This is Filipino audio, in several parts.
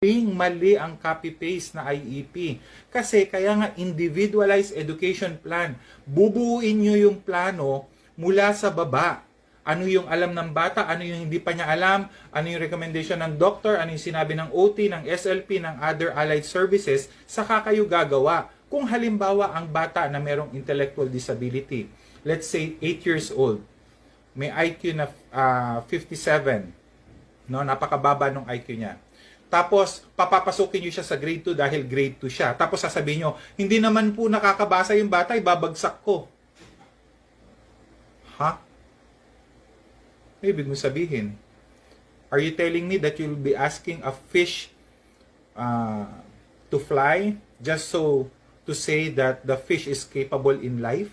mali ang copy-paste na IEP. Kasi kaya nga individualized education plan. Bubuuin nyo yung plano mula sa baba. Ano yung alam ng bata, ano yung hindi pa niya alam, ano yung recommendation ng doctor, ano yung sinabi ng OT, ng SLP, ng other allied services, saka kayo gagawa. Kung halimbawa ang bata na merong intellectual disability, let's say 8 years old, may IQ na 57, no? Napakababa ng IQ niya. Tapos, papapasukin nyo siya sa grade 2 dahil grade 2 siya. Tapos sasabihin nyo, hindi naman po nakakabasa yung bata, ibabagsak ko. Ha? Ibig mo sabihin, are you telling me that you'll be asking a fish to fly just so to say that the fish is capable in life?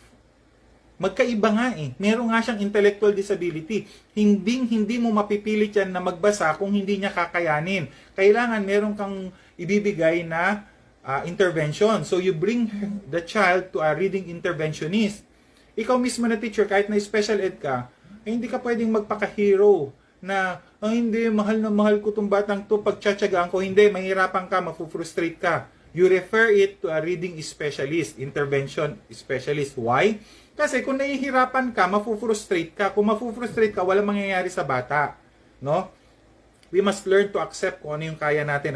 Magkaiba nga eh. Meron nga siyang intellectual disability. Hindi mo mapipilit yan na magbasa kung hindi niya kakayanin. Kailangan meron kang ibibigay na intervention. So you bring the child to a reading interventionist. Ikaw mismo na teacher, kahit na special ed ka, eh, hindi ka pwedeng magpaka-hero na, hindi, mahal na mahal ko itong batang to, pagtsatsagaan ko, hindi, mahirapan ka, mapufrustrate ka. You refer it to a reading specialist, intervention specialist. Why? Kasi kung nahihirapan ka, mapufrustrate ka. Kung mapufrustrate ka, walang mangyayari sa bata. No? We must learn to accept kung ano yung kaya natin.